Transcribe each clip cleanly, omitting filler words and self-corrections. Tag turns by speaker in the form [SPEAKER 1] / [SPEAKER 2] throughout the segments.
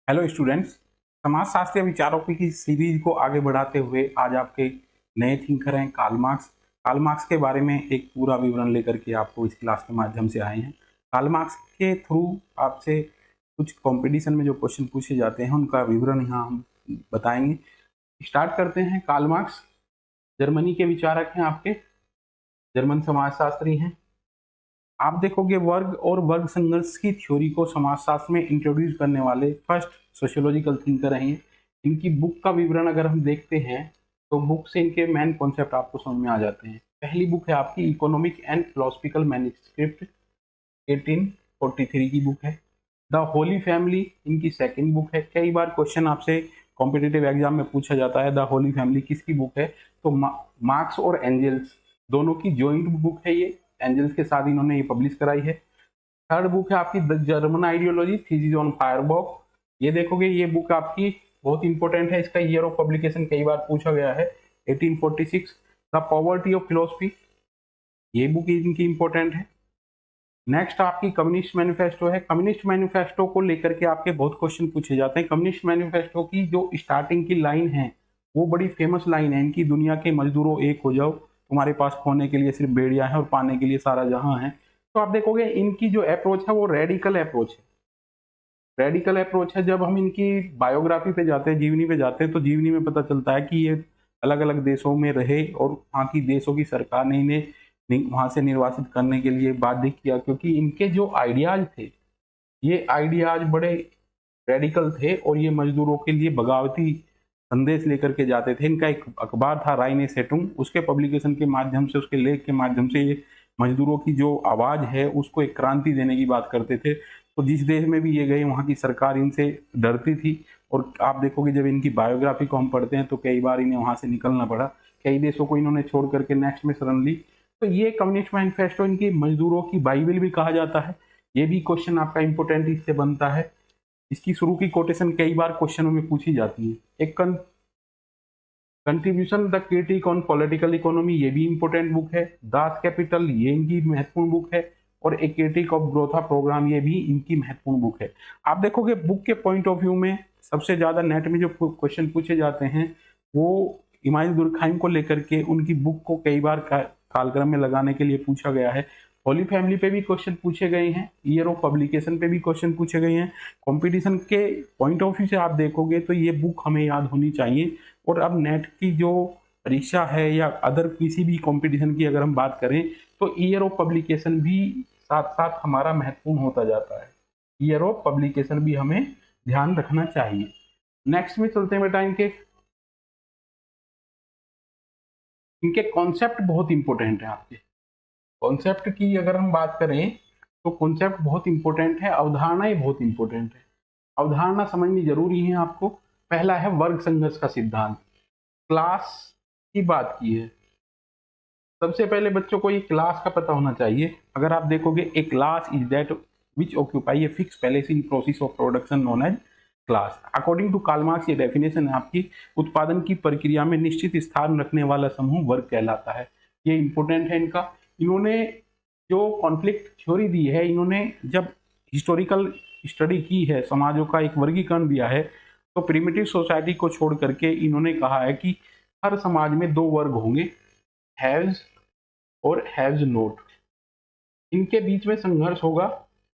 [SPEAKER 1] Hello students. समाजशास्त्रीय विचारों की सीरीज को आगे बढ़ाते हुए आज आपके नए थिंकर हैं कार्ल मार्क्स। कार्ल मार्क्स के बारे में एक पूरा विवरण लेकर के आपको इस क्लास के माध्यम से आए हैं। कार्ल मार्क्स के थ्रू आपसे कुछ कंपटीशन में जो क्वेश्चन पूछे जाते हैं उनका विवरण यहाँ हम बताएंगे। स्टार्ट करते हैं। कार्ल मार्क्स जर्मनी के विचारक हैं, आपके जर्मन समाजशास्त्री हैं। आप देखोगे वर्ग और वर्ग संघर्ष की थ्योरी को समाजशास्त्र में इंट्रोड्यूस करने वाले फर्स्ट सोशियोलॉजिकल थिंकर हैं। इनकी बुक का विवरण अगर हम देखते हैं तो बुक से इनके मेन कॉन्सेप्ट आपको समझ में आ जाते हैं। पहली बुक है आपकी इकोनॉमिक एंड फिलोसफिकल मैन्युस्क्रिप्ट, 1843 की बुक है। द होली फैमिली इनकी सेकंड बुक है। कई बार क्वेश्चन आपसे कॉम्पिटिटिव एग्जाम में पूछा जाता है द होली फैमिली किसकी बुक है, तो मार्क्स और एंजल्स दोनों की जॉइंट बुक है ये। एंजल्स के साथ इन्होंने ये पब्लिश कराई है। थर्ड बुक है आपकी the German ideology thesis on Feuerbach. ये देखोगे ये बुक आपकी बहुत इंपॉर्टेंट है, इसका ईयर ऑफ पब्लिकेशन कई बार पूछा गया है 1846। द पॉवर्टी ऑफ फिलोसफी ये बुक इनकी इंपॉर्टेंट है। नेक्स्ट आपकी कम्युनिस्ट मैनिफेस्टो है। कम्युनिस्ट मैनिफेस्टो को लेकर के आपके बहुत क्वेश्चन पूछे जाते हैं। कम्युनिस्ट मैनिफेस्टो की जो स्टार्टिंग की लाइन है वो बड़ी फेमस लाइन है इनकी, दुनिया के मजदूरों एक हो जाओ, तुम्हारे पास खोने के लिए सिर्फ बेड़िया है और पाने के लिए सारा जहां है। तो आप देखोगे इनकी जो अप्रोच है वो रेडिकल अप्रोच है। रेडिकल अप्रोच है। जब हम इनकी बायोग्राफी पे जाते हैं, जीवनी पे जाते हैं, तो जीवनी में पता चलता है कि ये अलग अलग देशों में रहे और वहाँ की देशों की सरकार ने इन्हें वहां से निर्वासित करने के लिए बाध्य किया, क्योंकि इनके जो आइडियाज थे ये आइडियाज बड़े रेडिकल थे और ये मजदूरों के लिए बगावती संदेश लेकर के जाते थे। इनका एक अखबार था राइने सेटुंग, उसके पब्लिकेशन के माध्यम से, उसके लेख के माध्यम से ये मजदूरों की जो आवाज है उसको एक क्रांति देने की बात करते थे। तो जिस देश में भी ये गए वहाँ की सरकार इनसे डरती थी। और आप देखोगे जब इनकी बायोग्राफी को हम पढ़ते हैं तो कई बार इन्हें वहाँ से निकलना पड़ा, कई देशों को इन्होंने छोड़ करके नेक्स्ट में शरण ली। तो ये कम्युनिस्ट मैनिफेस्टो इनकी मजदूरों की बाइबल भी कहा जाता है। ये भी क्वेश्चन आपका इंपोर्टेंट इससे बनता है। इसकी शुरू की कोटेशन कई बार क्वेश्चनों में पूछी जाती है। एक contribution the critic on political economy ये भी इंपॉर्टेंट बुक है। दास कैपिटल ये इनकी महत्वपूर्ण बुक है। और एक क्रिटिक ऑफ ग्रोथा प्रोग्राम ये भी इनकी महत्वपूर्ण बुक है। आप देखोगे बुक के पॉइंट ऑफ व्यू में सबसे ज्यादा नेट में जो क्वेश्चन पूछे जाते हैं वो इमाइल दुर्खाइम को लेकर के उनकी बुक को कई बार कालक्रम में लगाने के लिए पूछा गया है। होली फैमिली पे भी क्वेश्चन पूछे गए हैं, ईयर ऑफ पब्लिकेशन पे भी क्वेश्चन पूछे गए हैं। कंपटीशन के पॉइंट ऑफ व्यू से आप देखोगे तो ये बुक हमें याद होनी चाहिए। और अब नेट की जो परीक्षा है या अदर किसी भी कंपटीशन की अगर हम बात करें तो ईयर ऑफ पब्लिकेशन भी साथ साथ हमारा महत्वपूर्ण होता जाता है। ईयर ऑफ पब्लिकेशन भी हमें ध्यान रखना चाहिए। नेक्स्ट में चलते हैं बेटा, इनके कॉन्सेप्ट बहुत इंपॉर्टेंट है। आपके कॉन्सेप्ट की अगर हम बात करें तो कॉन्सेप्ट बहुत इंपॉर्टेंट है, अवधारणाएं बहुत इंपॉर्टेंट है। अवधारणा समझनी जरूरी है आपको। पहला है वर्ग संघर्ष का सिद्धांत, क्लास की बात की है। सबसे पहले बच्चों को ये क्लास का पता होना चाहिए। अगर आप देखोगे a class is that which occupy a fix place in process of production known as class. According to Karl Marx ये डेफिनेशन है आपकी, उत्पादन की प्रक्रिया में निश्चित स्थान रखने वाला समूह वर्ग कहलाता है। ये इंपॉर्टेंट है इनका। इन्होंने जो कॉन्फ्लिक्ट थ्योरी दी है, इन्होंने जब हिस्टोरिकल स्टडी की है, समाजों का एक वर्गीकरण दिया है, तो प्रिमिटिव सोसाइटी को छोड़ करके इन्होंने कहा है कि हर समाज में दो वर्ग होंगे, हैव्स और हैव्स नॉट। इनके बीच में संघर्ष होगा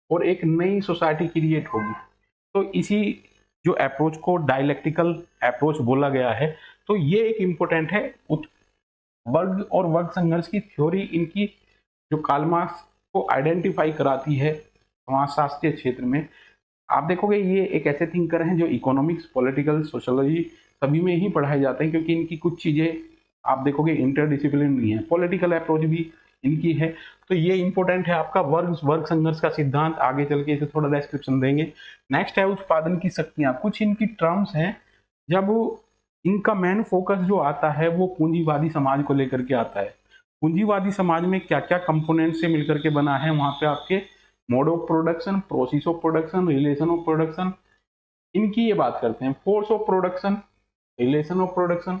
[SPEAKER 1] और एक नई सोसाइटी क्रिएट होगी। तो इसी जो अप्रोच को डायलेक्टिकल अप्रोच बोला गया है। तो ये एक इंपॉर्टेंट है। वर्ग और वर्ग संघर्ष की थ्योरी इनकी जो कार्ल मार्क्स को आइडेंटिफाई कराती है समाजशास्त्रीय क्षेत्र में। आप देखोगे ये एक ऐसे थिंकर हैं जो इकोनॉमिक्स, पॉलिटिकल, सोशियोलॉजी सभी में ही पढ़ाए जाते हैं, क्योंकि इनकी कुछ चीजें आप देखोगे इंटरडिसिप्लिनरी है। पॉलिटिकल अप्रोच भी इनकी है। तो ये इंपॉर्टेंट है आपका वर्ग संघर्ष का सिद्धांत। आगे चल के इसे थोड़ा डिस्क्रिप्शन देंगे। नेक्स्ट है उत्पादन की शक्तियां। कुछ इनकी टर्म्स हैं। जब इनका मेन फोकस जो आता है वो पूंजीवादी समाज को लेकर के आता है। पूंजीवादी समाज में क्या क्या कंपोनेंट से मिलकर के बना है, वहां पे आपके mode of production, process of production, relation of production, इनकी ये बात करते हैं। Force of production, relation of production,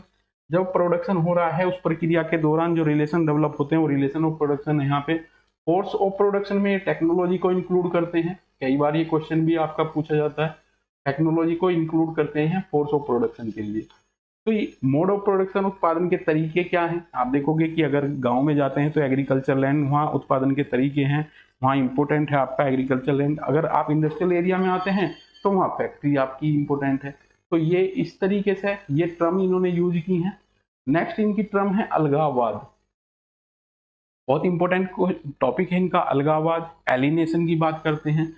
[SPEAKER 1] जब प्रोडक्शन हो रहा है उस प्रक्रिया के दौरान जो रिलेशन डेवलप होते हैं वो रिलेशन ऑफ प्रोडक्शन है। यहाँ पे फोर्स ऑफ प्रोडक्शन में टेक्नोलॉजी को इंक्लूड करते हैं। कई बार ये क्वेश्चन भी आपका पूछा जाता है। टेक्नोलॉजी को इंक्लूड करते हैं फोर्स ऑफ प्रोडक्शन के लिए। तो ये मोड ऑफ प्रोडक्शन, उत्पादन के तरीके क्या हैं? आप देखोगे कि अगर गांव में जाते हैं तो एग्रीकल्चर लैंड, वहाँ उत्पादन के तरीके हैं, वहाँ इंपॉर्टेंट है आपका एग्रीकल्चर लैंड। अगर आप इंडस्ट्रियल एरिया में आते हैं तो वहाँ फैक्ट्री आपकी इंपॉर्टेंट है। तो ये इस तरीके से ये टर्म इन्होंने यूज की है। नेक्स्ट इनकी टर्म है अलगाववाद। बहुत इंपॉर्टेंट टॉपिक है इनका अलगाववाद। एलिनेशन की बात करते हैं।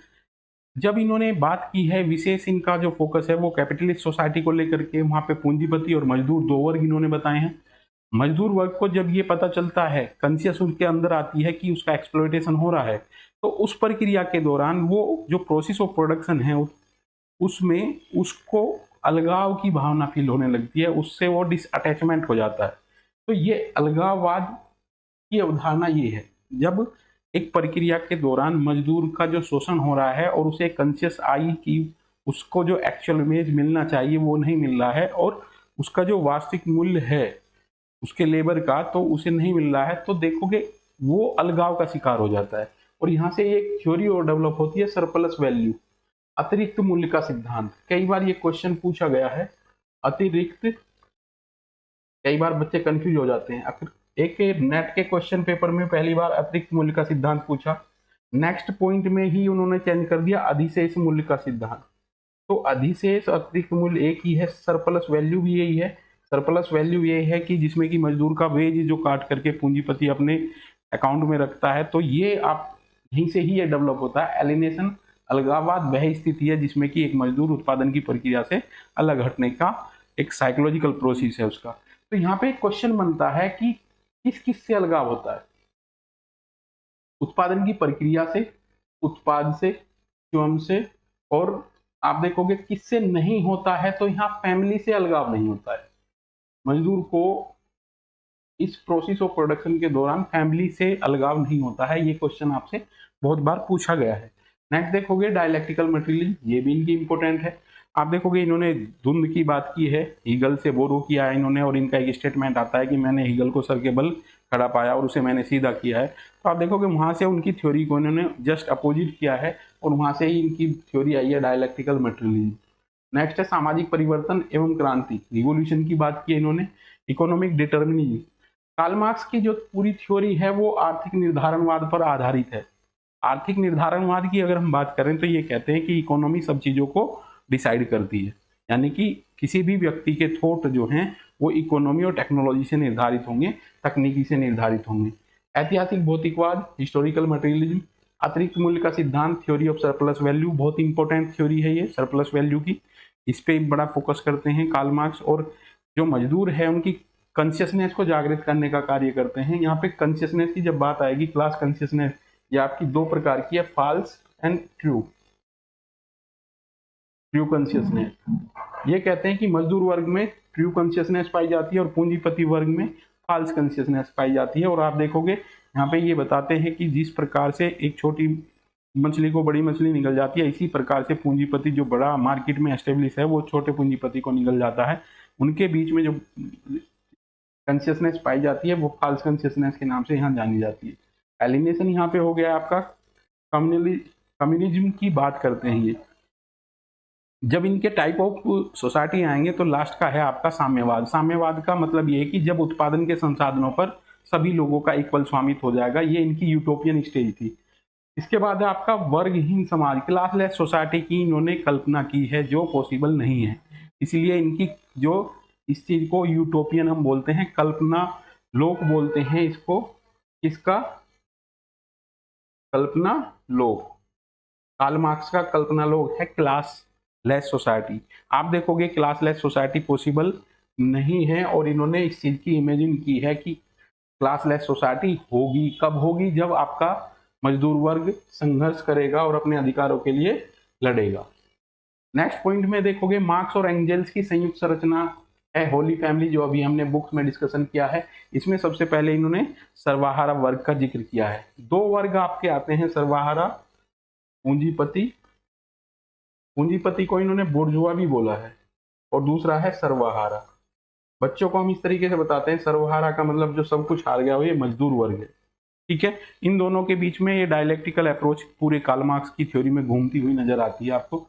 [SPEAKER 1] जब इन्होंने बात की है, विशेष इनका जो फोकस है वो कैपिटलिस्ट सोसाइटी को लेकर के, वहां पे पूंजीपति और मजदूर दो वर्ग इन्होंने बताए हैं। मजदूर वर्ग को जब ये पता चलता है, कॉन्शियस उनके अंदर आती है कि उसका एक्सप्लॉयटेशन हो रहा है, तो उस प्रक्रिया के दौरान वो जो प्रोसेस ऑफ प्रोडक्शन है उसमें उसको अलगाव की भावना फील होने लगती है, उससे वो डिसअटैचमेंट हो जाता है। तो ये अलगाववाद की अवधारणा ये है, जब एक प्रक्रिया के दौरान मजदूर का जो शोषण हो रहा है और उसे कॉन्शियस आई कि उसको जो एक्चुअल इमेज मिलना चाहिए वो नहीं मिल रहा है, और उसका जो वास्तविक मूल्य है उसके लेबर का तो उसे नहीं मिल रहा है, तो देखोगे वो अलगाव का शिकार हो जाता है। और यहाँ से एक थ्योरी और डेवलप होती है, सरप्लस वैल्यू, अतिरिक्त मूल्य का सिद्धांत। कई बार ये क्वेश्चन पूछा गया है, अतिरिक्त, कई बार बच्चे कंफ्यूज हो जाते हैं। एक नेट के क्वेश्चन पेपर में पहली बार अतिरिक्त मूल्य का सिद्धांत पूछा, नेक्स्ट पॉइंट में ही उन्होंने चेंज कर दिया अधिशेष मूल्य का सिद्धांत। तो अधिशेष अतिरिक्त मूल्य एक ही है, सरप्लस वैल्यू भी यही है। सरप्लस वैल्यू ये है कि जिसमें कि मजदूर का वेज जो काट करके पूंजीपति अपने अकाउंट में रखता है। तो ये आप यहीं से ही ये डेवलप होता है। एलिनेशन, अलगाववाद वह स्थिति है जिसमें कि एक मजदूर उत्पादन की प्रक्रिया से अलग हटने का एक साइकोलॉजिकल प्रोसेस है उसका। तो यहाँ पे एक क्वेश्चन बनता है कि किस किस से अलगाव होता है? उत्पादन की प्रक्रिया से, उत्पाद से, स्वयं से, और आप देखोगे किससे नहीं होता है, तो यहाँ फैमिली से अलगाव नहीं होता है। मजदूर को इस प्रोसेस ऑफ प्रोडक्शन के दौरान फैमिली से अलगाव नहीं होता है। ये क्वेश्चन आपसे बहुत बार पूछा गया है। नेक्स्ट देखोगे डायलैक्टिकल मटेरियल, ये भी इनकी इंपॉर्टेंट है। आप देखोगे इन्होंने धुंध की बात की है, हीगल से बोरो किया है इन्होंने, और इनका एक स्टेटमेंट आता है कि मैंने हीगल को सर के बल खड़ा पाया और उसे मैंने सीधा किया है। तो आप देखोगे वहां से उनकी थ्योरी को इन्होंने जस्ट अपोजिट किया है, और वहां से ही इनकी थ्योरी आई है डायलैक्टिकल मटेरियलिज्म। नेक्स्ट है सामाजिक परिवर्तन एवं क्रांति, रिवोल्यूशन की बात की है इन्होंने। इकोनॉमिक डिटर्मिनिज्म, कार्ल मार्क्स की जो पूरी थ्योरी है वो आर्थिक निर्धारणवाद पर आधारित है। आर्थिक निर्धारणवाद की अगर हम बात करें तो ये कहते हैं कि इकोनॉमी सब चीजों को डिसाइड करती है, यानी कि किसी भी व्यक्ति के थॉट जो हैं वो इकोनॉमी और टेक्नोलॉजी से निर्धारित होंगे, तकनीकी से निर्धारित होंगे। ऐतिहासिक भौतिकवाद, हिस्टोरिकल मटेरियलिज्म, अतिरिक्त मूल्य का सिद्धांत, थ्योरी ऑफ सरप्लस वैल्यू, बहुत इंपॉर्टेंट थ्योरी है ये सरप्लस वैल्यू की, इस पे बड़ा फोकस करते हैं कार्ल मार्क्स। और जो मजदूर है उनकी कॉन्शियसनेस को जागृत करने का कार्य करते हैं। यहाँ पे कॉन्शियसनेस की जब बात आएगी, क्लास कॉन्शियसनेस, ये आपकी दो प्रकार की है, false and true. True consciousness, ये कहते हैं कि मजदूर वर्ग में ट्रू कॉन्शियसनेस पाई जाती है और पूंजीपति वर्ग में फॉल्स कॉन्शियसनेस पाई जाती है। और आप देखोगे यहाँ पे ये बताते हैं कि जिस प्रकार से एक छोटी मछली को बड़ी मछली निकल जाती है, इसी प्रकार से पूंजीपति जो बड़ा मार्केट में एस्टेब्लिश है वो छोटे पूंजीपति को निकल जाता है। उनके बीच में जो कॉन्शियसनेस पाई जाती है वो फॉल्स कॉन्शियसनेस के नाम से यहाँ जानी जाती है। एलिनेशन यहाँ पे हो गया आपका। कम्युनिज्म की बात करते हैं ये, जब इनके टाइप ऑफ सोसाइटी आएंगे तो लास्ट का है आपका साम्यवाद। साम्यवाद का मतलब ये है कि जब उत्पादन के संसाधनों पर सभी लोगों का इक्वल स्वामित्व हो जाएगा, ये इनकी यूटोपियन स्टेज थी। इसके बाद है आपका वर्गहीन समाज, क्लासलेस सोसाइटी की इन्होंने कल्पना की है जो पॉसिबल नहीं है, इसलिए इनकी जो इस चीज को यूटोपियन हम बोलते हैं, कल्पना लोक बोलते हैं इसको। किसका? कल्पना लोक। कार्ल मार्क्स का कल्पना लोक है क्लास लेस सोसाइटी। आप देखोगे क्लासलेस सोसाइटी पॉसिबल नहीं है, और इन्होंने इस चीज की इमेजिन की है कि क्लासलेस सोसाइटी होगी, कब होगी? जब आपका मजदूर वर्ग संघर्ष करेगा और अपने अधिकारों के लिए लड़ेगा। नेक्स्ट पॉइंट में देखोगे मार्क्स और एंजेल्स की संयुक्त संरचना है होली फैमिली, जो अभी हमने बुक्स में डिस्कशन किया है। इसमें सबसे पहले इन्होंने सर्वहारा वर्ग का जिक्र किया है। दो वर्ग आपके आते हैं, सर्वहारा पूंजीपति, पूंजीपति को इन्होंने बुर्जुआ भी बोला है, और दूसरा है सर्वहारा। बच्चों को हम इस तरीके से बताते हैं, सर्वहारा का मतलब जो सब कुछ हार गया हो, ये मजदूर वर्ग है, ठीक है। इन दोनों के बीच में ये डायलेक्टिकल अप्रोच पूरे कार्ल मार्क्स की थ्योरी में घूमती हुई नजर आती है आपको।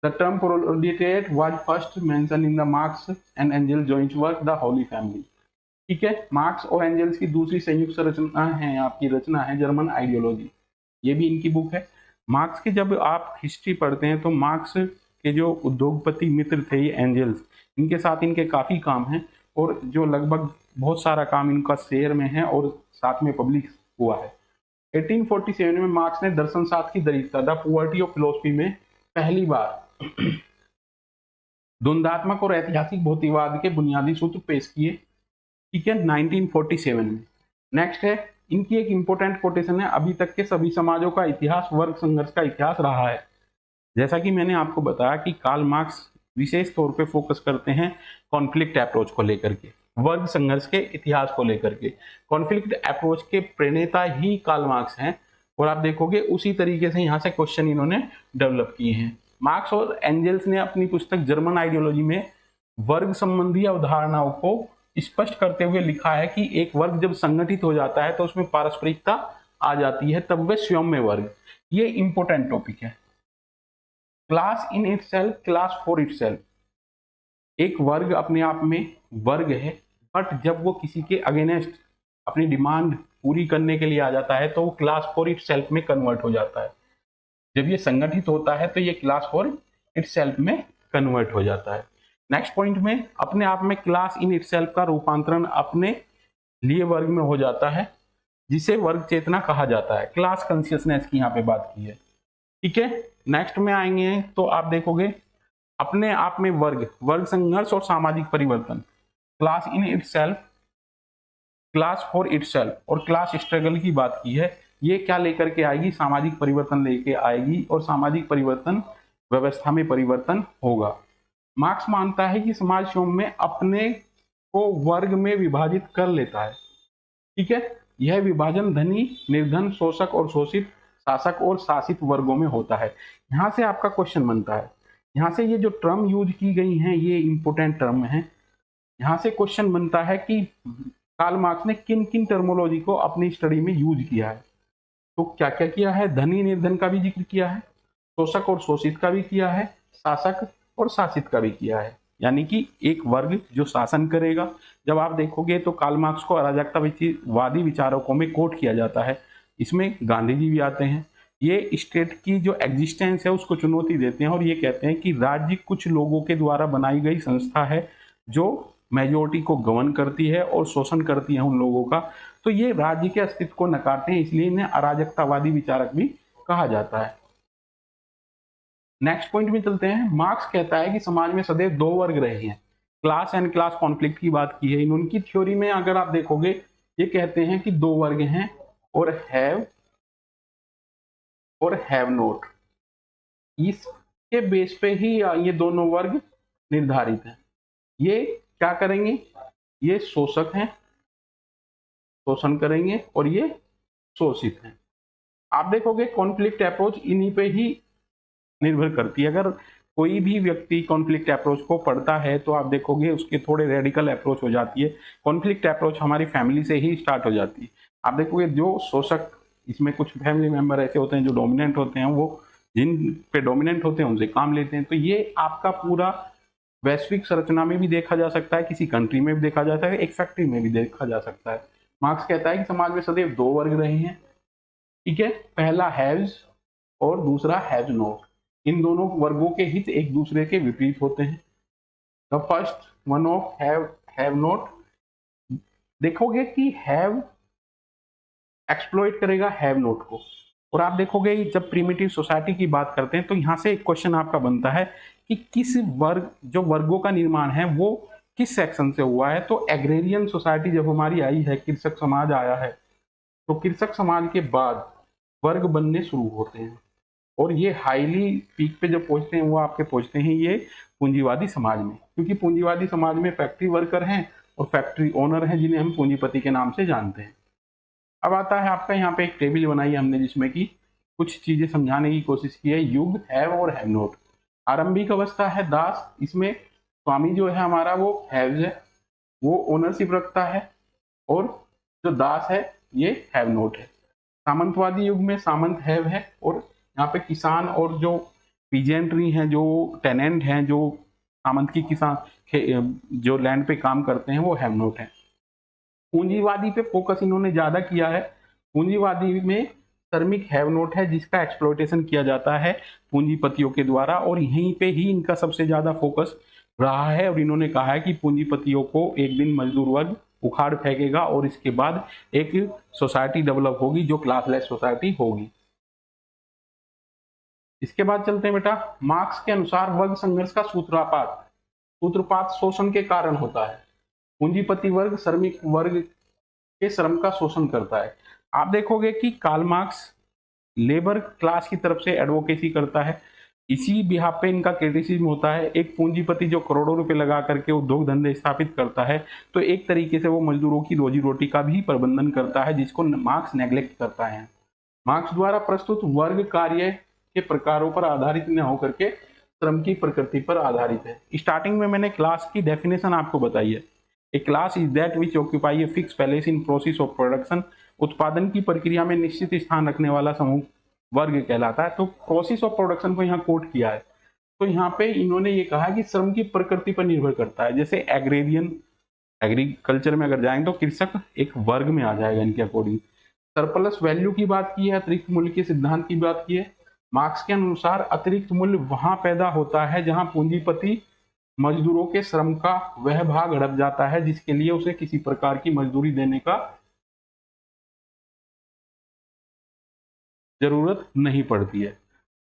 [SPEAKER 1] The term proletariat was first mention in the marks and angel joint work the Holi family. ठीक है, मार्क्स और एंजल्स की दूसरी संयुक्त रचना है, आपकी रचना है जर्मन आइडियोलॉजी, ये भी इनकी बुक है। मार्क्स की जब आप हिस्ट्री पढ़ते हैं तो मार्क्स के जो उद्योगपति मित्र थे ये एंजल्स, इनके साथ इनके काफ़ी काम हैं, और जो लगभग बहुत सारा काम इनका शेयर में है और साथ में पब्लिक हुआ है। 1847 में मार्क्स ने दर्शन शास्त्र की दरिद्रता द पॉवर्टी ऑफ फिलोसफी में पहली बार द्वंद्वात्मक और ऐतिहासिक भौतिकवाद के बुनियादी सूत्र पेश किए। ठीक है, 1947 में। नेक्स्ट है, इनकी एक इंपॉर्टेंट कोटेशन है, अभी तक के सभी समाजों का इतिहास वर्ग संघर्ष का इतिहास रहा है। जैसा कि मैंने आपको बताया कि कार्ल मार्क्स विशेष तौर पे फोकस करते हैं कॉन्फ्लिक्ट अप्रोच को लेकर के, वर्ग संघर्ष के इतिहास को लेकर के। कॉन्फ्लिक्ट अप्रोच के प्रणेता ही कार्ल मार्क्स हैं, और आप देखोगे उसी तरीके से यहाँ से क्वेश्चन इन्होंने डेवलप किए हैं। मार्क्स और एंजल्स ने अपनी पुस्तक जर्मन आइडियोलॉजी में वर्ग संबंधी अवधारणाओं को स्पष्ट करते हुए लिखा है कि एक वर्ग जब संगठित हो जाता है तो उसमें पारस्परिकता आ जाती है, तब वे स्वयं में वर्ग। ये इंपॉर्टेंट टॉपिक है। Class in itself, class for itself. एक वर्ग अपने आप में वर्ग है, बट जब वो किसी के अगेंस्ट अपनी डिमांड पूरी करने के लिए आ जाता है तो वो क्लास फॉर इटसेल्फ में कन्वर्ट हो जाता है। जब ये संगठित होता है तो ये क्लास फॉर इटसेल्फ में कन्वर्ट हो जाता है। नेक्स्ट पॉइंट में, अपने आप में क्लास इन इटसेल्फ का रूपांतरण अपने लिए वर्ग में हो जाता है, जिसे वर्ग चेतना कहा जाता है। क्लास कॉन्शियसनेस की यहाँ पे बात की है। ठीक है, नेक्स्ट में आएंगे तो आप देखोगे अपने आप में वर्ग, वर्ग संघर्ष और सामाजिक परिवर्तन, class in itself, class for itself और क्लास स्ट्रगल की बात की है। ये क्या लेकर के आएगी? सामाजिक परिवर्तन लेके आएगी, और सामाजिक परिवर्तन व्यवस्था में परिवर्तन होगा। मार्क्स मानता है कि समाज स्वयं में अपने को वर्ग में विभाजित कर लेता है। ठीक है, यह विभाजन धनी, निर्धन, शोषक और शोषित, शासक और शासित वर्गों में होता है। यहाँ से आपका क्वेश्चन बनता है, यहाँ से ये जो टर्म यूज की गई हैं ये इंपोर्टेंट टर्म है। यहाँ से क्वेश्चन बनता है कि कार्ल मार्क्स ने किन किन टर्मोलॉजी को अपनी स्टडी में यूज किया है। तो क्या क्या किया है? धनी निर्धन का भी जिक्र किया है, शोषक और शोषित का भी किया है, शासक और शासित का भी किया है, यानी कि एक वर्ग जो शासन करेगा। जब आप देखोगे तो कार्ल मार्क्स को अराजकतावादी विचारकों में कोट किया जाता है, इसमें गांधी जी भी आते हैं। ये स्टेट की जो एग्जिस्टेंस है उसको चुनौती देते हैं और ये कहते हैं कि राज्य कुछ लोगों के द्वारा बनाई गई संस्था है जो मेजोरिटी को गवर्न करती है और शोषण करती है उन लोगों का। तो ये राज्य के अस्तित्व को नकारते हैं, इसलिए इन्हें अराजकतावादी विचारक भी कहा जाता है। नेक्स्ट पॉइंट में चलते हैं। मार्क्स कहता है कि समाज में सदैव दो वर्ग रहे हैं, क्लास एंड क्लास कॉन्फ्लिक्ट की बात की है। इन उनकी थ्योरी में अगर आप देखोगे ये कहते हैं कि दो वर्ग हैं, और हैव नोट। इसके बेस पे ही ये दोनों वर्ग निर्धारित हैं। ये क्या करेंगे? ये शोषक हैं, शोषण करेंगे, और ये शोषित हैं। आप देखोगे कॉन्फ्लिक्ट अप्रोच इन्हीं पे ही निर्भर करती है। अगर कोई भी व्यक्ति कॉन्फ्लिक्ट अप्रोच को पढ़ता है तो आप देखोगे उसके थोड़े रेडिकल अप्रोच हो जाती है। कॉन्फ्लिक्ट अप्रोच हमारी फैमिली से ही स्टार्ट हो जाती है। आप देखोगे जो शोषक, इसमें कुछ फैमिली मेंबर ऐसे होते हैं जो डोमिनेंट होते हैं, वो जिन पे डोमिनेंट होते हैं उनसे काम लेते हैं। तो ये आपका पूरा वैश्विक संरचना में भी देखा जा सकता है, किसी कंट्री में भी देखा जा सकता है, एक फैक्ट्री में भी देखा जा सकता है। मार्क्स कहता है कि समाज में सदैव दो वर्ग रहे हैं। ठीक है, पहला हैव्स और दूसरा हैव नॉट। इन दोनों वर्गों के हित एक दूसरे के विपरीत होते हैं। The first one of have not, देखोगे कि हैव एक्सप्लॉइट करेगा हैव नॉट को। और आप देखोगे जब प्रिमिटिव सोसाइटी की बात करते हैं तो यहाँ से एक क्वेश्चन आपका बनता है कि किस वर्ग, जो वर्गों का निर्माण है वो किस सेक्शन से हुआ है। तो एग्रेरियन सोसाइटी जब हमारी आई है, कृषक समाज आया है, तो कृषक समाज के बाद वर्ग बनने शुरू होते हैं, और ये हाईली पीक पे जब पहुंचते हैं वो आपके पहुंचते हैं ये पूंजीवादी समाज में, क्योंकि पूंजीवादी समाज में फैक्ट्री वर्कर हैं और फैक्ट्री ओनर हैं जिन्हें हम पूंजीपति के नाम से जानते हैं। अब आता है आपका, यहाँ पे एक टेबल बनाई है हमने जिसमें कि कुछ चीजें समझाने की कोशिश की है। युग, हैव और हैव नॉट। आरंभिक अवस्था है दास, इसमें स्वामी जो है हमारा वो हैव्स है, वो ओनरशिप रखता है, और जो दास है ये हैव नॉट है। सामंतवादी युग में सामंत हैव है, और यहाँ पे किसान और जो पीजेंट्री हैं, जो टेनेंट हैं, जो सामंत की किसान जो लैंड पे काम करते हैं, वो हैव नोट हैं। पूंजीवादी पे फोकस इन्होंने ज्यादा किया है। पूंजीवादी में श्रमिक हैव नोट है जिसका एक्सप्लॉयटेशन किया जाता है पूंजीपतियों के द्वारा, और यहीं पे ही इनका सबसे ज्यादा फोकस रहा है। और इन्होंने कहा है कि पूंजीपतियों को एक दिन मजदूर वर्ग उखाड़ फेंकेगा और इसके बाद एक सोसाइटी डेवलप होगी जो क्लासलेस सोसाइटी होगी। इसके बाद चलते हैं बेटा, मार्क्स के अनुसार वर्ग संघर्ष का सूत्रपात शोषण के कारण होता है। पूंजीपति वर्ग श्रमिक वर्ग के श्रम का शोषण करता है। आप देखोगे कि कार्ल मार्क्स लेबर क्लास की तरफ से एडवोकेसी करता है, इसी बिहाफ पे इनका क्रिटिसिज्म होता है। एक पूंजीपति जो करोड़ों रुपए लगा करके उद्योग धंधे स्थापित करता है, तो एक तरीके से वो मजदूरों की रोजी रोटी का भी प्रबंधन करता है, जिसको मार्क्स नेग्लेक्ट करता है। मार्क्स द्वारा प्रस्तुत वर्ग कार्य के प्रकारों पर आधारित न होकर के श्रम की प्रकृति पर आधारित है। स्टार्टिंग में मैंने क्लास की डेफिनेशन आपको बताई है। A class is that which occupy a fix place in process of production. उत्पादन की प्रक्रिया में निश्चित स्थान रखने वाला समूह वर्ग कहलाता है। तो प्रोसेस ऑफ प्रोडक्शन को यहाँ कोट किया है, तो यहाँ पे इन्होंने ये कहा कि श्रम की प्रकृति पर निर्भर करता है। जैसे एग्रीकल्चर में अगर जाएंगे तो कृषक एक वर्ग में आ जाएगा इनके अकॉर्डिंग। सरप्लस वैल्यू की बात की है, अतिरिक्त मूल्य के सिद्धांत की बात की है। मार्क्स के अनुसार अतिरिक्त मूल्य वहां पैदा होता है जहां पूंजीपति मजदूरों के श्रम का वह भाग हड़प जाता है जिसके लिए उसे किसी प्रकार की मजदूरी देने का जरूरत नहीं पड़ती है।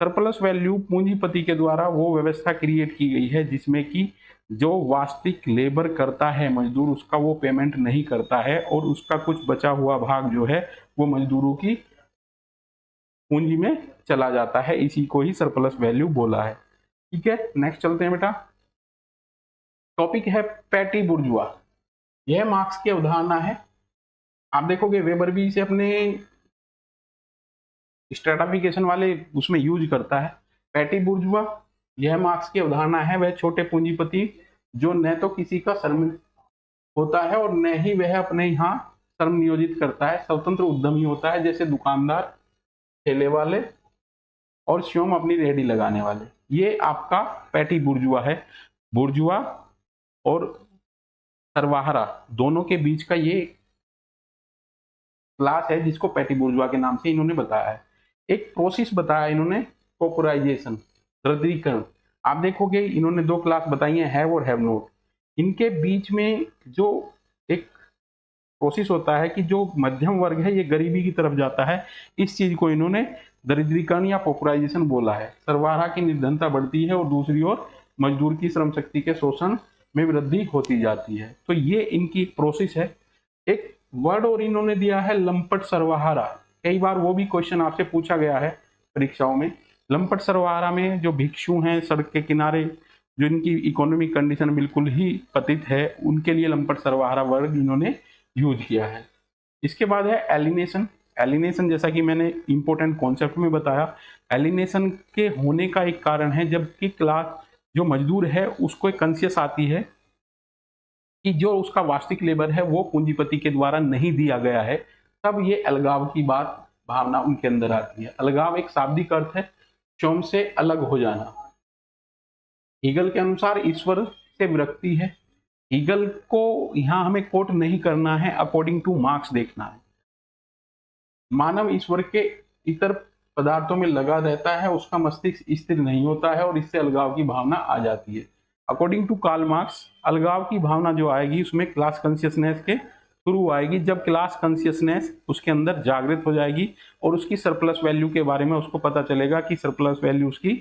[SPEAKER 1] सरप्लस वैल्यू पूंजीपति के द्वारा वो व्यवस्था क्रिएट की गई है जिसमें कि जो वास्तविक लेबर करता है मजदूर, उसका वो पेमेंट नहीं करता है और उसका कुछ बचा हुआ भाग जो है वो मजदूरों की पूंजी में चला जाता है। इसी को ही सरप्लस वैल्यू बोला है। ठीक है, नेक्स्ट चलते हैं बेटा। टॉपिक है पैटी बुर्जुआ। यह मार्क्स की अवधारणा है। आप देखोगे वेबर भी इसे अपने स्ट्रेटाफिकेशन वाले उसमें यूज करता है। पैटी बुर्जुआ यह मार्क्स की अवधारणा है। वह छोटे पूंजीपति जो न तो किसी का श्रमिक होता है और न ही वह अपने यहाँ श्रम नियोजित करता है, स्वतंत्र उद्यमी होता है, जैसे दुकानदार, ठेले वाले और स्वयं अपनी रेहड़ी लगाने वाले। ये आपका पैटी बुर्जुआ है। बुर्जुआ और सर्वाहारा दोनों के बीच का ये क्लास है जिसको पैटी बुर्जुआ के नाम से इन्होंने बताया है। एक प्रोसेस बताया इन्होंने, पॉपुलराइजेशन, रद्दीकरण। आप देखोगे इन्होंने दो क्लास बताई है, हैव और हैव नोट। इनके बीच में जो एक प्रोसेस होता है कि जो मध्यम वर्ग है ये गरीबी की तरफ जाता है, इस चीज को इन्होंने दरिद्रीकरण या पॉपुलराइजेशन बोला है। सर्वहारा की निर्धनता बढ़ती है और दूसरी ओर मजदूर की श्रम शक्ति के शोषण में वृद्धि होती जाती है। तो ये इनकी एक प्रोसेस है। एक वर्ड और इन्होंने दिया है लंपट सर्वहारा। कई बार वो भी क्वेश्चन आपसे पूछा गया है परीक्षाओं में। लंपट सर्वहारा में जो भिक्षु हैं सड़क के किनारे, जो इनकी इकोनॉमिक कंडीशन बिल्कुल ही पतित है, उनके लिए लंपट सर्वहारा वर्ड इन्होंने यूज किया है। इसके बाद है एलिनेशन। एलिनेशन जैसा कि मैंने इंपॉर्टेंट कॉन्सेप्ट में बताया, एलिनेशन के होने का एक कारण है जबकि क्लास जो मजदूर है उसको एक कॉन्शियस आती है कि जो उसका वास्तविक लेबर है वो पूंजीपति के द्वारा नहीं दिया गया है, तब ये अलगाव की बात भावना उनके अंदर आती है। अलगाव एक शाब्दिक अर्थ है स्वयं से अलग हो जाना। हीगल के अनुसार ईश्वर से विरक्ति है। हीगल को यहां हमें कोट नहीं करना है, अकॉर्डिंग टू मार्क्स देखना है। मानव ईश्वर के इतर पदार्थों में लगा रहता है, उसका मस्तिष्क स्थिर नहीं होता है और इससे अलगाव की भावना आ जाती है। अकॉर्डिंग टू कार्ल मार्क्स अलगाव की भावना जो आएगी उसमें क्लास कॉन्शियसनेस के थ्रू आएगी, जब क्लास कॉन्शियसनेस उसके अंदर जागृत हो जाएगी और उसकी सरप्लस वैल्यू के बारे में उसको पता चलेगा कि सरप्लस वैल्यू उसकी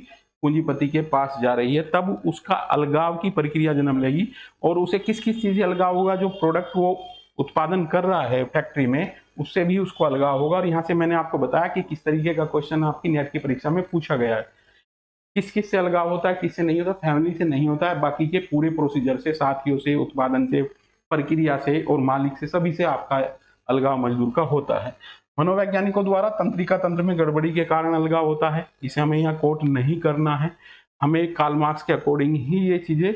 [SPEAKER 1] पूंजीपति के पास जा रही है, तब उसका अलगाव की प्रक्रिया जन्म लेगी। और उसे किस किस चीज से अलगाव होगा? जो प्रोडक्ट वो उत्पादन कर रहा है फैक्ट्री में, उससे भी उसको अलगाव होगा। और यहाँ से मैंने आपको बताया कि किस तरीके का क्वेश्चन आपकी नेट की परीक्षा में पूछा गया है। किस किस से अलगाव होता है, किससे नहीं होता? फैमिली से नहीं होता है, बाकी के पूरे प्रोसीजर से, साथियों से, उत्पादन से, प्रक्रिया से और मालिक से, सभी से आपका अलगाव मजदूर का होता है। मनोवैज्ञानिकों द्वारा तंत्रिका तंत्र में गड़बड़ी के कारण अलगाव होता है, इसे हमें यहाँ कोट नहीं करना है, हमें कार्ल मार्क्स के अकॉर्डिंग ही ये चीजें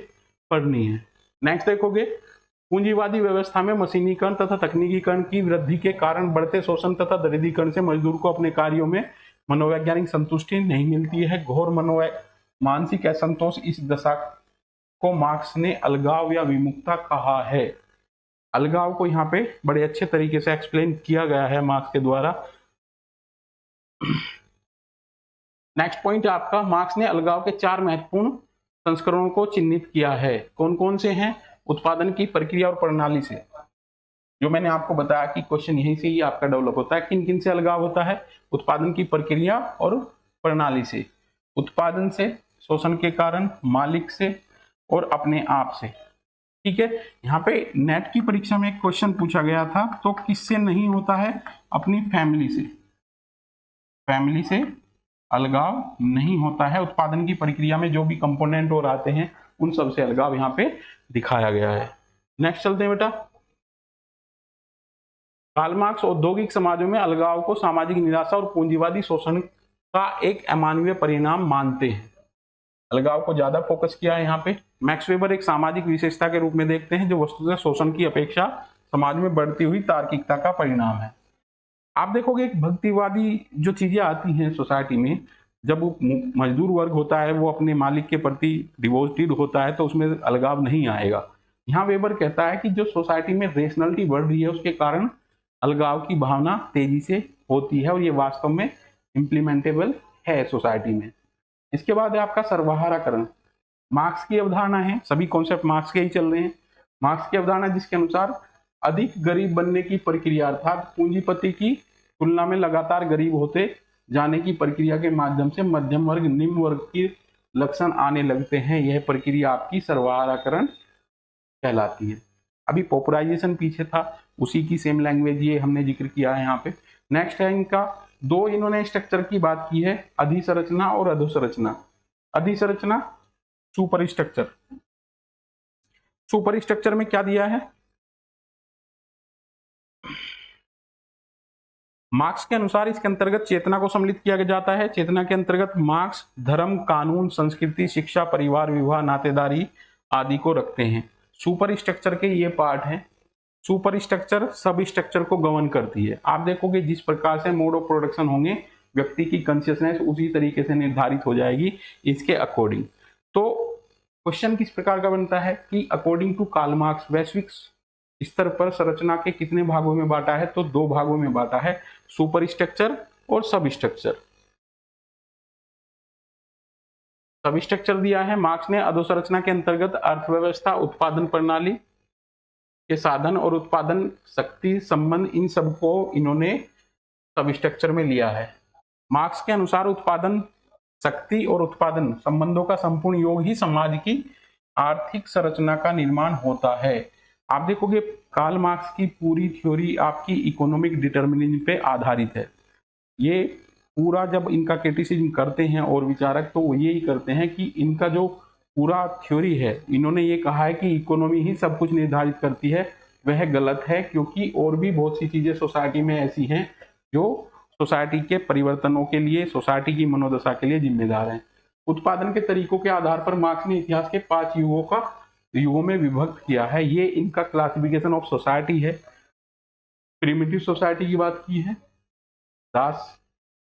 [SPEAKER 1] पढ़नी है। नेक्स्ट देखोगे, पूंजीवादी व्यवस्था में मशीनीकरण तथा तकनीकीकरण की वृद्धि के कारण बढ़ते शोषण तथा दरिद्रीकरण से मजदूर को अपने कार्यों में मनोवैज्ञानिक संतुष्टि नहीं मिलती है। घोर मानसिक असंतोष, इस दशा को मार्क्स ने अलगाव या विमुखता कहा है। अलगाव को यहाँ पे बड़े अच्छे तरीके से एक्सप्लेन किया गया है मार्क्स के द्वारा। नेक्स्ट पॉइंट आपका, मार्क्स ने अलगाव के 4 महत्वपूर्ण संस्करणों को चिन्हित किया है। कौन कौन से हैं? उत्पादन की प्रक्रिया और प्रणाली से, जो मैंने आपको बताया कि क्वेश्चन यहीं से ही आपका डेवलप होता है। किन किन से अलगाव होता है? उत्पादन की प्रक्रिया और प्रणाली से, उत्पादन से, शोषण के कारण, मालिक से और अपने आप से। ठीक है, यहाँ पे नेट की परीक्षा में एक क्वेश्चन पूछा गया था, तो किससे नहीं होता है? अपनी फैमिली से। फैमिली से अलगाव नहीं होता है। उत्पादन की प्रक्रिया में जो भी कंपोनेंट और आते हैं उन सब से अलगाव यहाँ पे दिखाया गया है। नेक्स्ट चलते हैं बेटा। कार्ल मार्क्स औद्योगिक समाजों में अलगाव को सामाजिक निराशा और पूंजीवादी शोषण का एक अमानवीय परिणाम मानते हैं। अलगाव को ज्यादा फोकस किया है यहाँ पे। मैक्स वेबर एक सामाजिक विशेषता के रूप में देखते हैं जो वस्तुतः शोषण की अपेक्षा समाज में बढ़ती हुई तार्किकता का परिणाम है। आप देखोगे एक भक्तिवादी जो चीजें आती हैं सोसाइटी में, जब वो मजदूर वर्ग होता है वो अपने मालिक के प्रति डिवोटेड होता है तो उसमें अलगाव नहीं आएगा। यहाँ वेबर कहता है कि जो सोसाइटी में रेशनलिटी बढ़ रही है उसके कारण अलगाव की भावना तेजी से होती है और ये वास्तव में इम्प्लीमेंटेबल है सोसाइटी में। इसके बाद है आपका सर्वहाराकरण। मार्क्स की अवधारणा है, सभी कॉन्सेप्ट मार्क्स के ही चल रहे हैं। मार्क्स की अवधारणा जिसके अनुसार अधिक गरीब बनने की प्रक्रिया अर्थात पूंजीपति की तुलना में लगातार गरीब होते जाने की प्रक्रिया के माध्यम से मध्यम वर्ग निम्न वर्ग की लक्षण आने लगते हैं। यह प्रक्रिया आपकी सर्वहाराकरण कहलाती है। अभी पॉपुलराइजेशन पीछे था, उसी की सेम लैंग्वेज ये हमने जिक्र किया है यहाँ पे। नेक्स्ट है इनका, दो इन्होंने स्ट्रक्चर की बात की है, अधिसंरचना और अधोसंरचना। अधिसंरचना सुपर स्ट्रक्चर। सुपर स्ट्रक्चर में क्या दिया है? मार्क्स के अनुसार इसके अंतर्गत चेतना को सम्मिलित किया जाता है। चेतना के अंतर्गत मार्क्स धर्म, कानून, संस्कृति, शिक्षा, परिवार, विवाह, नातेदारी आदि को रखते हैं। सुपर स्ट्रक्चर के ये पार्ट हैं। सुपर स्ट्रक्चर सब स्ट्रक्चर को गवर्न करती है। आप देखोगे जिस प्रकार से मोड ऑफ प्रोडक्शन होंगे व्यक्ति की कॉन्शियसनेस उसी तरीके से निर्धारित हो जाएगी इसके अकॉर्डिंग। तो क्वेश्चन किस प्रकार का बनता है कि अकॉर्डिंग टू कार्ल मार्क्स वैश्विक स्तर पर संरचना के कितने भागों में बांटा है? तो 2 भागों में बांटा है, सुपर स्ट्रक्चर और सब स्ट्रक्चर। सब स्ट्रक्चर दिया है मार्क्स ने। अधोसंरचना के अंतर्गत अर्थव्यवस्था, उत्पादन प्रणाली के साधन और उत्पादन शक्ति संबंध, इन सबको इन्होंने सब स्ट्रक्चर में लिया है। मार्क्स के अनुसार उत्पादन शक्ति और उत्पादन संबंधों का संपूर्ण योग ही समाज की आर्थिक संरचना का निर्माण होता है। आप देखोगे कार्ल मार्क्स की पूरी थ्योरी आपकी इकोनॉमिक डिटर्मिनिज्म पे आधारित है। ये पूरा जब इनका क्रिटिसिज्म करते हैं और विचारक तो वो यही करते हैं कि इनका जो पूरा थ्योरी है, इन्होंने ये कहा है कि इकोनॉमी ही सब कुछ निर्धारित करती है, वह गलत है, क्योंकि और भी बहुत सी चीजें सोसाइटी में ऐसी हैं जो सोसाइटी के परिवर्तनों के लिए, सोसाइटी की मनोदशा के लिए जिम्मेदार हैं। उत्पादन के तरीकों के आधार पर मार्क्स ने इतिहास के 5 युगों में विभक्त किया है। ये इनका क्लासिफिकेशन ऑफ सोसाइटी है। प्रिमिटिव सोसाइटी की बात की है, दास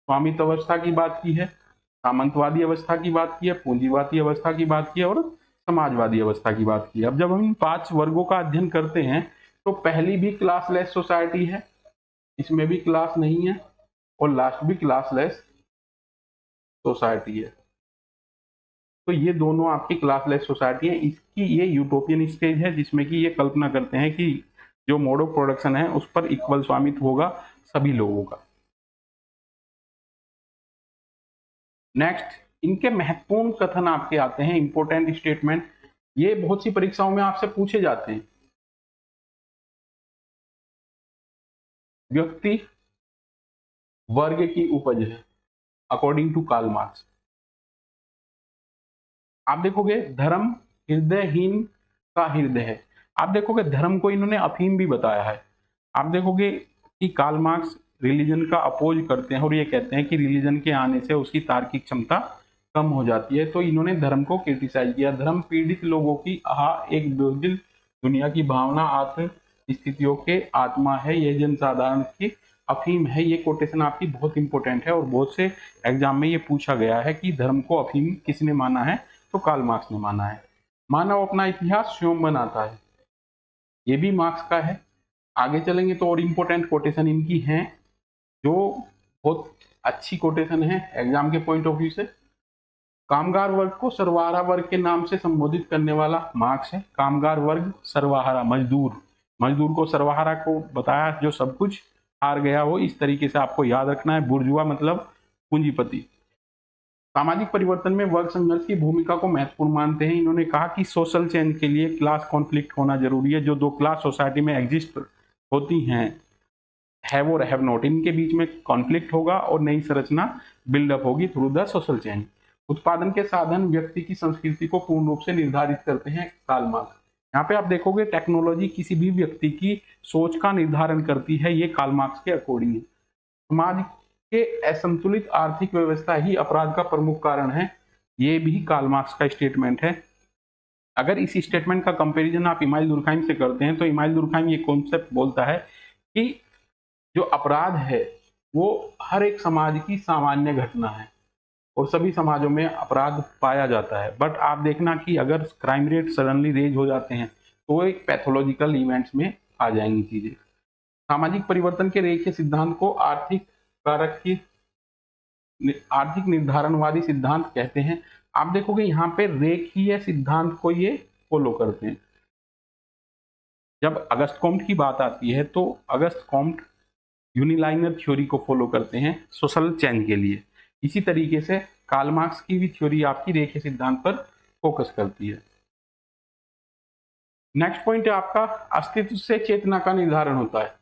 [SPEAKER 1] स्वामित्व अवस्था की बात की है, सामंतवादी अवस्था की बात की है, पूंजीवादी अवस्था की बात की है और समाजवादी अवस्था की बात की है। अब जब हम इन 5 वर्गों का अध्ययन करते हैं तो पहली भी क्लासलेस सोसाइटी है, इसमें भी क्लास नहीं है, और लास्ट भी क्लासलेस सोसाइटी है। तो ये दोनों आपकी क्लासलेस सोसाइटी है। इसकी ये यूटोपियन स्टेज है जिसमें कि ये कल्पना करते हैं कि जो मोड ऑफ प्रोडक्शन है उस पर इक्वल स्वामित्व होगा सभी लोगों का। नेक्स्ट, इनके महत्वपूर्ण कथन आपके आते हैं, इंपोर्टेंट स्टेटमेंट। ये बहुत सी परीक्षाओं में आपसे पूछे जाते हैं। व्यक्ति वर्ग की उपज है अकॉर्डिंग टू कार्ल मार्क्स। आप देखोगे धर्म हृदयहीन का हृदय है। आप देखोगे धर्म को इन्होंने अफीम भी बताया है। आप देखोगे कि कार्ल मार्क्स रिलीजन का अपोज करते हैं और ये कहते हैं कि रिलीजन के आने से उसकी तार्किक क्षमता कम हो जाती है। तो इन्होंने धर्म को क्रिटिसाइज किया। धर्म पीड़ित लोगों की एक दुर्दिल दुनिया की भावना, आत्म स्थितियों के आत्मा है। यह जनसाधारण की अफीम है। ये कोटेशन आपकी बहुत इंपॉर्टेंट है और बहुत से एग्जाम में ये पूछा गया है कि धर्म को अफीम किसने माना है, तो कार्ल मार्क्स ने माना है। मानव अपना इतिहास स्वयं बनाता है, ये भी मार्क्स का है। आगे चलेंगे तो और इम्पोर्टेंट कोटेशन इनकी हैं, जो बहुत अच्छी कोटेशन है एग्जाम के पॉइंट ऑफ व्यू से। कामगार वर्ग को सर्वहारा वर्ग के नाम से संबोधित करने वाला मार्क्स है। कामगार वर्ग सर्वहारा, मजदूर को सर्वहारा को बताया जो सब कुछ हार गया हो, इस तरीके से आपको याद रखना है। बुर्जुआ मतलब पूंजीपति। सामाजिक परिवर्तन में वर्ग संघर्ष की भूमिका को महत्वपूर्ण मानते हैं। इन्होंने कहा कि सोशल चेंज के लिए क्लास कॉन्फ्लिक्ट होना जरूरी है। जो दो क्लास सोसाइटी में एग्जिस्ट होती हैं, हैव और हैव नॉट, इनके बीच में कॉन्फ्लिक्ट होगा और नई संरचना बिल्डअप होगी थ्रू द सोशल चेंज। उत्पादन के साधन व्यक्ति की संस्कृति को पूर्ण रूप से निर्धारित करते हैं, कार्ल मार्क्स। यहाँ पे आप देखोगे टेक्नोलॉजी किसी भी व्यक्ति की सोच का निर्धारण करती है, ये कार्ल मार्क्स के अकॉर्डिंग है। समाज के असंतुलित आर्थिक व्यवस्था ही अपराध का प्रमुख कारण है, ये भी कार्ल मार्क्स का स्टेटमेंट है। अगर इस स्टेटमेंट का कंपैरिजन आप इमाइल दुर्खाइम से करते हैं तो इमाइल दुर्खाइम ये कॉन्सेप्ट बोलता है कि जो अपराध है वो हर एक समाज की सामान्य घटना है और सभी समाजों में अपराध पाया जाता है। बट आप देखना कि अगर क्राइम रेट सडनली रेज हो जाते हैं तो वो एक पैथोलॉजिकल इवेंट्स में आ जाएंगी चीजें। सामाजिक परिवर्तन के रेखीय सिद्धांत को आर्थिक कारक की आर्थिक निर्धारणवादी सिद्धांत कहते हैं। आप देखोगे यहाँ पे रेखीय सिद्धांत को ये फॉलो करते हैं। जब अगस्त कॉम्ट की बात आती है तो अगस्त कॉम्ट यूनिलाइनर थ्योरी को फॉलो करते हैं सोशल चेंज के लिए। इसी तरीके से कार्ल मार्क्स की भी थ्योरी आपकी रेखीय सिद्धांत पर फोकस करती है। नेक्स्ट पॉइंट है आपका, अस्तित्व से चेतना का निर्धारण होता है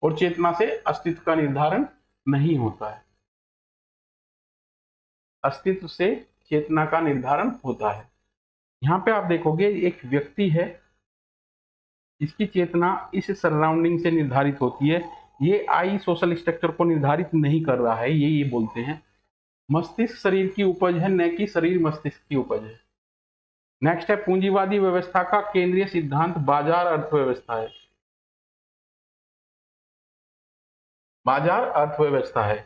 [SPEAKER 1] और चेतना से अस्तित्व का निर्धारण नहीं होता है। अस्तित्व से चेतना का निर्धारण होता है। यहाँ पे आप देखोगे एक व्यक्ति है, इसकी चेतना इस सराउंडिंग से निर्धारित होती है। ये आई सोशल स्ट्रक्चर को निर्धारित नहीं कर रहा है, ये बोलते हैं। मस्तिष्क शरीर की उपज है, न कि शरीर मस्तिष्क की उपज है। नेक्स्ट है, पूंजीवादी व्यवस्था का केंद्रीय सिद्धांत बाजार अर्थव्यवस्था है। बाजार अर्थव्यवस्था है।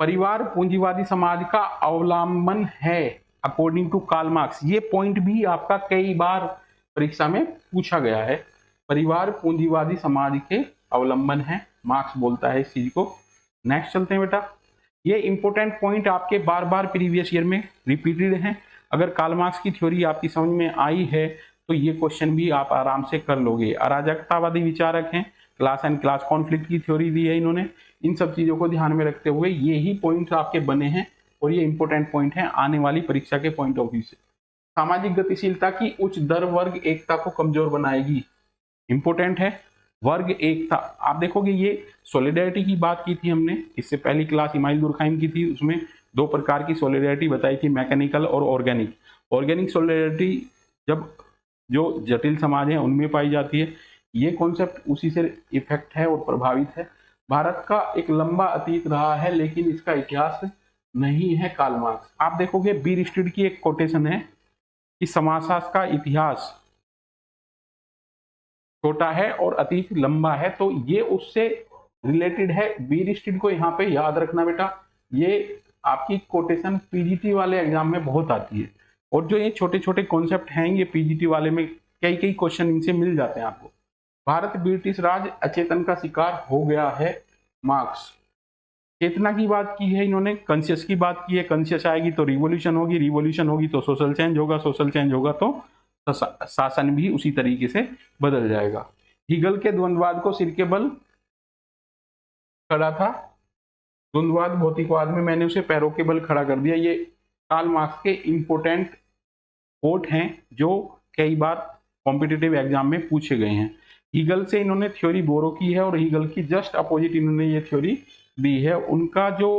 [SPEAKER 1] परिवार पूंजीवादी समाज का अवलंबन है अकॉर्डिंग टू कार्ल मार्क्स। ये पॉइंट भी आपका कई बार परीक्षा में पूछा गया है। परिवार पूंजीवादी समाज के अवलंबन है, मार्क्स बोलता है इस चीज को। नेक्स्ट चलते हैं बेटा, ये इंपॉर्टेंट पॉइंट आपके बार बार प्रीवियस ईयर में रिपीटेड हैं। अगर कार्ल मार्क्स की थ्योरी आपकी समझ में आई है तो ये क्वेश्चन भी आप आराम से कर लोगे। अराजकतावादी विचारक हैं, क्लास एंड क्लास कॉन्फ्लिक्ट की थ्योरी दी है इन्होंने। इन सब चीजों को ध्यान में रखते हुए ये ही पॉइंट्स आपके बने हैं और ये इंपॉर्टेंट पॉइंट है आने वाली परीक्षा के पॉइंट ऑफ व्यू से। सामाजिक गतिशीलता की उच्च दर वर्ग एकता को कमजोर बनाएगी, इंपॉर्टेंट है। वर्ग एकता, आप देखोगे ये सॉलिडेरिटी की बात की थी हमने, इससे पहली क्लास इमाइल दुर्खाइम की थी, उसमें दो प्रकार की सॉलिडेरिटी बताई थी, मैकेनिकल और ऑर्गेनिक। ऑर्गेनिक सॉलिडेरिटी जब जो जटिल समाज है उनमें पाई जाती है। ये कॉन्सेप्ट उसी से इफेक्ट है और प्रभावित है। भारत का एक लंबा अतीत रहा है लेकिन इसका इतिहास नहीं है, कार्ल मार्क्स। आप देखोगे बी रिस्टेड की एक कोटेशन है कि समाजशास्त्र का इतिहास छोटा है और अतीत लंबा है, तो ये उससे रिलेटेड है। बी रिस्टेड को यहाँ पे याद रखना बेटा, ये आपकी कोटेशन पीजीटी वाले एग्जाम में बहुत आती है और जो ये छोटे छोटे कॉन्सेप्ट हैं ये पीजीटी वाले में कई क्वेश्चन इनसे मिल जाते हैं आपको। भारत ब्रिटिश राज अचेतन का शिकार हो गया है, मार्क्स। चेतना की बात की है इन्होंने, कॉन्शियस की बात की है। कॉन्शियस आएगी तो रिवॉल्यूशन होगी, रिवॉल्यूशन होगी तो सोशल चेंज होगा, सोशल चेंज होगा तो शासन भी उसी तरीके से बदल जाएगा। हीगल के द्वंद्ववाद को सिर के बल खड़ा था। द्वंद्ववाद भौतिकवाद में मैंने उसे पैरों के बल खड़ा कर दिया। ये कार्ल मार्क्स के इंपोर्टेंट कोट हैं जो कई बार कॉम्पिटिटिव एग्जाम में पूछे गए हैं। हीगल से इन्होंने थ्योरी बोरो की है और हीगल की जस्ट अपोजिट इन्होंने ये थ्योरी दी है। उनका जो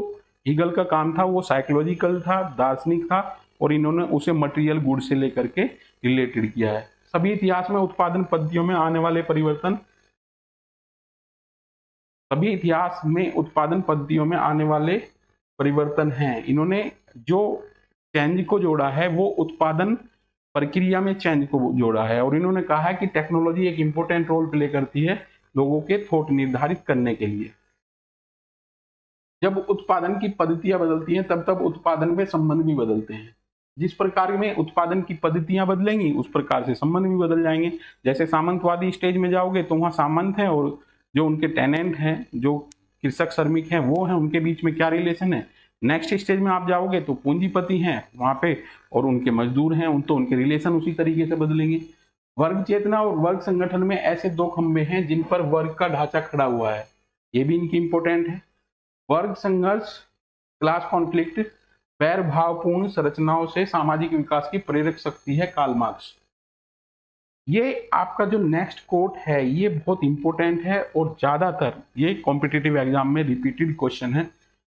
[SPEAKER 1] हीगल का काम था वो साइकोलॉजिकल था, दार्शनिक था और इन्होंने उसे मटेरियल गुड से लेकर के रिलेटेड किया है। सभी इतिहास में उत्पादन पद्धतियों में आने वाले परिवर्तन, सभी इतिहास में उत्पादन पद्धतियों में आने वाले परिवर्तन हैं। इन्होंने जो चेंज को जोड़ा है वो उत्पादन प्रक्रिया में चेंज को जोड़ा है और इन्होंने कहा है कि टेक्नोलॉजी एक इंपॉर्टेंट रोल प्ले करती है लोगों के थॉट निर्धारित करने के लिए। जब उत्पादन की पद्धतियां बदलती हैं तब तब उत्पादन में संबंध भी बदलते हैं। जिस प्रकार में उत्पादन की पद्धतियां बदलेंगी उस प्रकार से संबंध भी बदल जाएंगे। जैसे सामंतवादी स्टेज में जाओगे तो वहाँ सामंत है और जो उनके टेनेंट हैं, जो कृषक श्रमिक हैं, वो हैं, उनके बीच में क्या रिलेशन है। नेक्स्ट स्टेज में आप जाओगे तो पूंजीपति हैं वहाँ पे और उनके मजदूर हैं, तो उनके रिलेशन उसी तरीके से बदलेंगे। वर्ग चेतना और वर्ग संगठन में ऐसे दो खंभे हैं जिन पर वर्ग का ढांचा खड़ा हुआ है, ये भी इनकी इंपॉर्टेंट है। वर्ग संघर्ष, क्लास कॉन्फ्लिक्ट, वैर भावपूर्ण संरचनाओं से सामाजिक विकास की प्रेरक शक्ति है कार्ल मार्क्स। ये आपका जो नेक्स्ट कोट है ये बहुत इंपॉर्टेंट है और ज्यादातर ये कॉम्पिटिटिव एग्जाम में रिपीटेड क्वेश्चन है।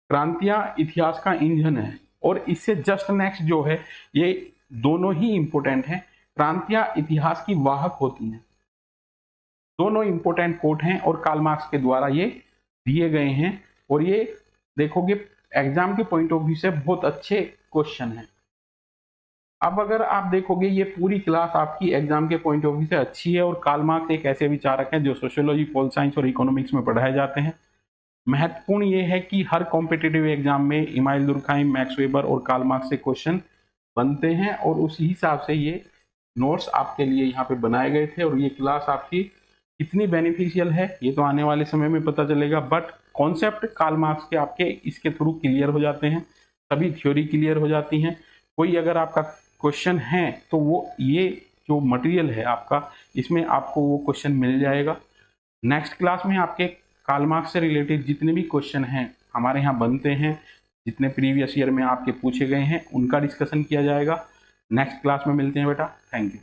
[SPEAKER 1] क्रांतियां इतिहास का इंजन है, और इससे जस्ट नेक्स्ट जो है ये दोनों ही इंपॉर्टेंट है। क्रांतियां इतिहास की वाहक होती हैं, दोनों इंपॉर्टेंट कोट हैं और कार्ल मार्क्स के द्वारा ये दिए गए हैं, और ये देखोगे एग्जाम के पॉइंट ऑफ व्यू से बहुत अच्छे क्वेश्चन हैं। अब अगर आप देखोगे ये पूरी क्लास आपकी एग्जाम के पॉइंट ऑफ व्यू से अच्छी है, और कार्ल मार्क्स एक ऐसे विचारक हैं जो सोशियोलॉजी, पॉल साइंस और इकोनॉमिक्स में पढ़ाए जाते हैं। महत्वपूर्ण ये है कि हर कॉम्पिटिटिव एग्जाम में इमाइल दुर्कहाइम, मैक्स वेबर और कार्ल मार्क्स से क्वेश्चन बनते हैं, और उसी हिसाब से ये नोट्स आपके लिए यहाँ पे बनाए गए थे। और ये क्लास आपकी कितनी बेनिफिशियल है ये तो आने वाले समय में पता चलेगा, बट कॉन्सेप्ट कार्ल मार्क्स के आपके इसके थ्रू क्लियर हो जाते हैं, सभी थ्योरी क्लियर हो जाती हैं। कोई अगर आपका क्वेश्चन है तो वो ये जो मटेरियल है आपका, इसमें आपको वो क्वेश्चन मिल जाएगा। नेक्स्ट क्लास में आपके कार्ल मार्क्स से रिलेटेड जितने भी क्वेश्चन हैं हमारे यहाँ बनते हैं, जितने प्रीवियस ईयर में आपके पूछे गए हैं उनका डिस्कशन किया जाएगा। नेक्स्ट क्लास में मिलते हैं बेटा, थैंक यू।